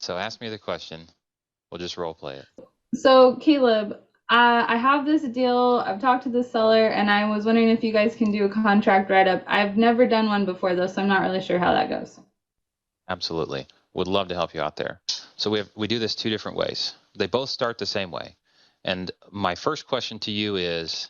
So ask me the question. We'll just role play it. So, Caleb, I have this deal. I've talked to the seller, and I was wondering if you guys can do a contract write-up. I've never done one before, though, so I'm not really sure how that goes. Absolutely. Would love to help you out there. So we do this two different ways. They both start the same way. And my first question to you is,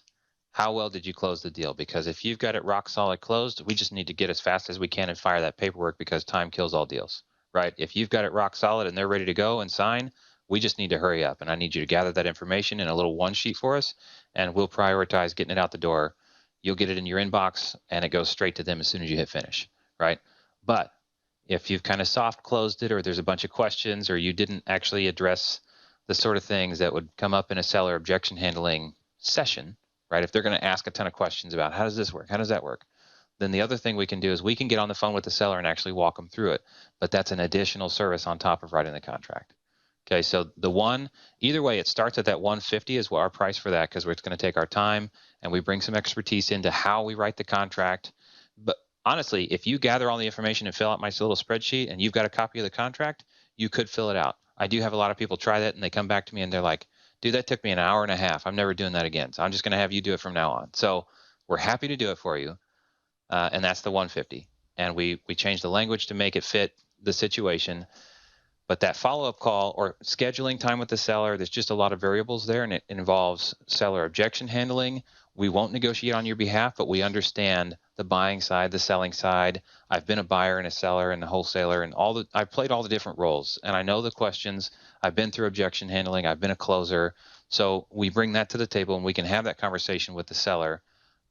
how well did you close the deal? Because if you've got it rock solid closed, we just need to get as fast as we can and fire that paperwork because time kills all deals, right? If you've got it rock solid and they're ready to go and sign, we just need to hurry up. And I need you to gather that information in a little one sheet for us, and we'll prioritize getting it out the door. You'll get it in your inbox and it goes straight to them as soon as you hit finish, right? But if you've kind of soft closed it, or there's a bunch of questions, or you didn't actually address the sort of things that would come up in a seller objection handling session, right? If they're going to ask a ton of questions about how does this work, how does that work, then the other thing we can do is we can get on the phone with the seller and actually walk them through it. But that's an additional service on top of writing the contract. Okay, so either way, it starts at that 150 is what our price for that, because it's going to take our time and we bring some expertise into how we write the contract. But honestly, if you gather all the information and fill out my little spreadsheet and you've got a copy of the contract, you could fill it out. I do have a lot of people try that and they come back to me and they're like, dude, that took me an hour and a half. I'm never doing that again. So I'm just going to have you do it from now on. So we're happy to do it for you. And that's the 150. And we change the language to make it fit the situation. But that follow-up call or scheduling time with the seller, there's just a lot of variables there, and it involves seller objection handling. We won't negotiate on your behalf, but we understand the buying side, the selling side. I've been a buyer and a seller and a wholesaler, and I've played all the different roles, and I know the questions. I've been through objection handling. I've been a closer. So we bring that to the table, and we can have that conversation with the seller.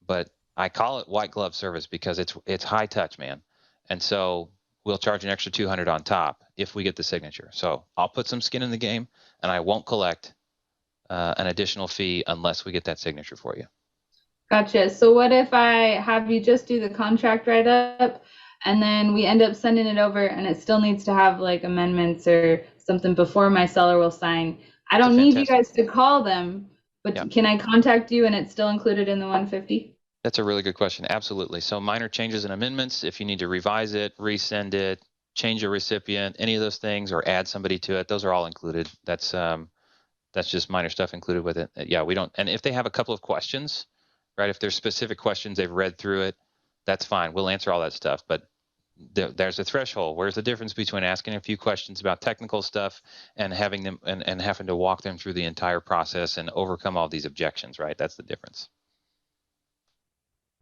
But I call it white glove service because it's high touch, man. And so we'll charge an extra 200 on top if we get the signature. So I'll put some skin in the game, and I won't collect an additional fee unless we get that signature for you. Gotcha. So, what if I have you just do the contract write-up, and then we end up sending it over, and it still needs to have like amendments or something before my seller will sign? I It's a don't need you fantastic. guys to call them, Yeah, but can I contact you and it's still included in the 150? that's a really good question. Absolutely. So minor changes and amendments, if you need to revise it, resend it, change a recipient, any of those things, or add somebody to it, those are all included. That's just minor stuff included with it. Yeah, we don't. And if they have a couple of questions, right? If there's specific questions, they've read through it, that's fine. We'll answer all that stuff. But there's a threshold. Where's the difference between asking a few questions about technical stuff and having them and having to walk them through the entire process and overcome all these objections, right? That's the difference.